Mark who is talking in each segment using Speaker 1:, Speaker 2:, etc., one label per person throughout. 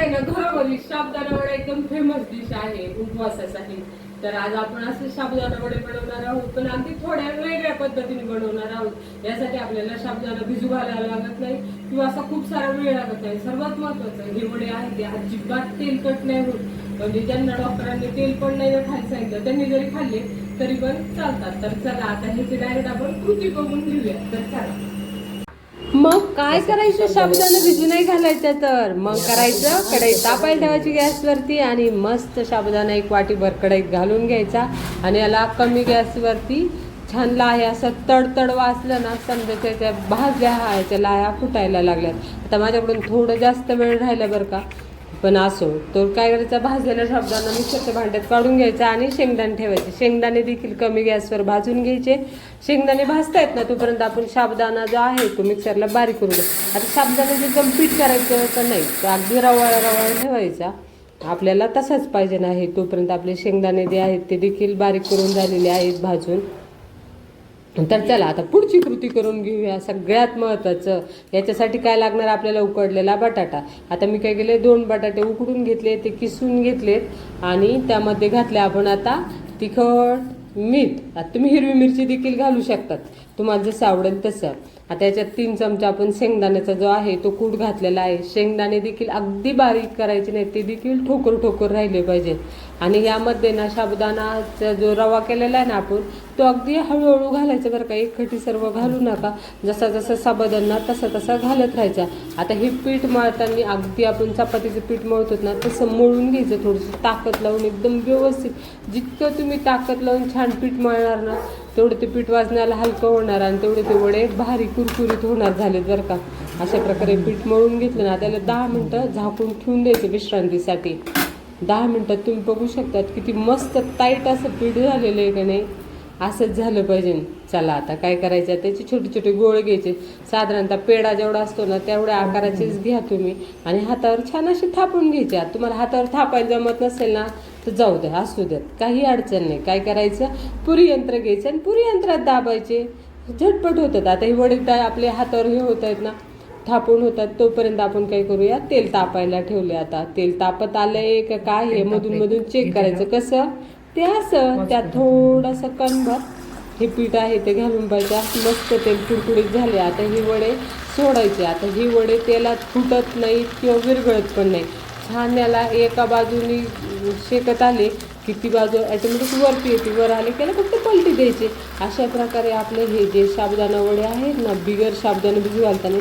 Speaker 1: आहे ना घरोघरी साबुदाणा वडा एकदम फेमस डिश आहे उपवासासाठी. तर आज आपण असे साबुदाणा वडे बनवणार आहोत, पण अगदी थोड्या वेगळ्या पद्धतीने बनवणार आहोत. यासाठी आपल्याला साबुदाणा भिजू घालायला लागत नाही किंवा असा खूप सारा वेळ लागत नाही. सर्वात महत्वाचं हे वडे आहे ते अजिबात तेलकट नाही होत. म्हणजे ज्यांना डॉक्टरांनी तेल पण नाही खायला सांगितलं त्यांनी जरी खाल्ले तरी पण चालतात. तर चला आता ह्याची डायरेक्ट आपण कृती बघून घेऊया. तर चला मग काय करायचं, साबुदाणा भिजू नाही घालायचं तर मग करायचं कढई तापायला ठेवायची गॅसवरती आणि मस्त साबुदाणा एक वाटीभर कढईत घालून घ्यायचा आणि याला कमी गॅसवरती छान लाह्या असं तडतड वाचलं ना समजा त्या भाजल्या ह्याच्या लाह्या फुटायला लागल्यात. आता माझ्याकडून थोडं जास्त वेळ राहिला बरं का, पण असो. तर काय करायचं, भाजलेला साबुदाणा मिक्सरच्या भांड्यात काढून घ्यायचा आणि शेंगदाणे ठेवायचे. शेंगदाणे देखील कमी गॅसवर भाजून घ्यायचे. शेंगदाणे भाजतायत ना तोपर्यंत आपण साबुदाणा जो आहे तो मिक्सरला बारीक करून घ्या. आता साबुदाण्याचं एकदम पीठ करायचं तर नाही, तर अगदी रवाळा रवाळा ठेवायचा. आपल्याला तसाच पाहिजे नाही. तोपर्यंत आपले शेंगदाणे जे आहेत ते देखील बारीक करून झालेले आहेत भाजून. तर चला आता पुढची कृती करून घेऊया. सगळ्यात महत्त्वाचं याच्यासाठी काय लागणार आपल्याला, उकडलेला बटाटा. आता मी काय केले, 2 बटाटे उकडून घेतले, ते किसून घेतलेत आणि त्यामध्ये घातले आपण आता तिखट, मीठ. आता तुम्ही हिरवी मिरची देखील घालू शकतात, तुम्हाला जसं आवडेल तसं. आता याच्यात 3 चमचा आपण शेंगदाण्याचा जो आहे तो कूट घातलेला आहे. शेंगदाणे देखील अगदी बारीक करायचे नाही, ते देखील ठोकर ठोकर राहिले पाहिजे. आणि यामध्ये ना साबुदाणाचा जो रवा केलेला आहे ना आपण, तो अगदी हळूहळू घालायचा बरं का, एकखटी सर्व घालू नका. जसा जसा साबुदाणा तसा तसा घालत राहायचा. आता हे पीठ मळताना अगदी आपण चपातीचं पीठ मळतो ना तसं मळून घ्यायचं, थोडंसं ताकद लावून एकदम व्यवस्थित. जितकं तुम्ही ताकद लावून छान पीठ मळणार ना तेवढं ते पीठ वाजण्याला हलकं होणार आणि तेवढे ते वडे भारी कुरकुरीत होणार झालेत बरं का. अशा प्रकारे पीठ मळून घेतलं ना, त्याला 10 मिनटं झाकून ठेवून द्यायचं विश्रांतीसाठी. 10 मिनटात तुम्ही बघू शकतात किती मस्त टाईट असं पीठ झालेलं आहे का नाही, असंच झालं पाहिजे. चला आता काय करायचं, त्याचे छोटे छोटे गोळे घ्यायचे. साधारणतः पेढा जेवढा असतो ना तेवढ्या आकाराचेच घ्या तुम्ही आणि हातावर छान असे थापून घ्यायचे. तुम्हाला हातावर थापायला जमत नसेल ना तर जाऊ द्या, असू द्यात, काही अडचण नाही. काय करायचं, पुरी यंत्र घ्यायचं आणि पुरी यंत्रात दाबायचे, झटपट होतात. आता हे वडे आपले हातावर हे होत आहेत ना, थापून होतात. तोपर्यंत आपण काय करूया, तेल तापायला ठेवले. आता तेल तापत आलंय का काय हे मधून मधून चेक करायचं. कसं ते असं त्यात थोडंसं कणभर हे पीठ आहे ते घालून पाहिजे. मस्त तेल कुरकुरीत झाले. आता ही वडे सोडायचे. आता ही वडे तेलात फुटत नाहीत किंवा विरघळत पण नाही. छान याला एका बाजूनी शेकत आले की ती बाजू ॲटोमॅटिक वरती येते. वर आले की फक्त पलटी द्यायची. अशा प्रकारे आपले हे जे साबुदाणा वडे आहेत ना, बिगर साबुदाणा भिजू घालताना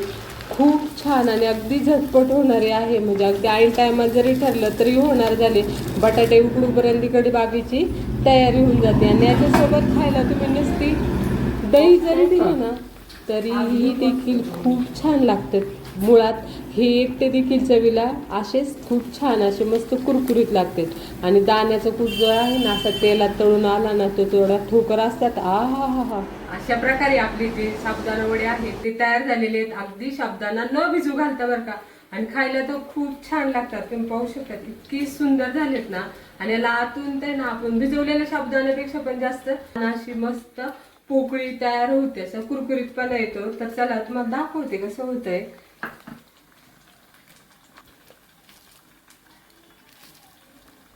Speaker 1: खूप छान आणि अगदी झटपट होणारे आहे. म्हणजे अगदी ऐन टायमात जरी ठरलं तरी होणार झाले. बटाटे उकडूपर्यंत इकडे बाकीची तयारी होऊन जाते. आणि याच्यासोबत खायला तुम्ही नुसती दही जरी दिली ना तरीही देखील खूप छान लागतं. मुळात हे एकटे देखील चवीला असेच खूप छान असे मस्त कुरकुरीत लागते. आणि दाण्याचा कूट जो आहे ना असा तेलात तळून आला ना तो थोडा ठोकर असतात. हा अशा प्रकारे आपले जे साबुदाणा वडे आहेत ते तयार झालेले आहेत. अगदी साबुदाणा न भिजू घालता बरं का, आणि खायला तर खूप छान लागतात. तुम्ही पाहू शकता इतकी सुंदर झालेत ना. आणि याला आतून ते ना आपण भिजवलेल्या साबुदाण्यापेक्षा पण जास्त अशी मस्त पोकळी तयार होते, असं कुरकुरीतपणा येतो. तर चला तुम्हाला दाखवते कसं होतंय.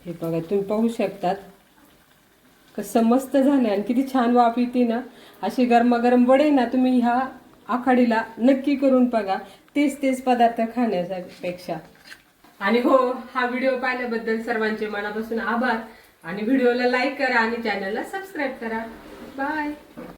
Speaker 1: हे बघा, तुम्ही पाहू शकतात कसं मस्त झालं आणि किती छान वाफ येते ना. अशी गरमागरम वडे ना तुम्ही ह्या आखाडीला नक्की करून बघा, तेच पदार्थ खाण्यापेक्षा. आणि हो, हा व्हिडिओ पाहिल्याबद्दल सर्वांचे मनापासून आभार. आणि व्हिडिओला लाईक करा आणि चॅनलला सबस्क्राईब करा. बाय.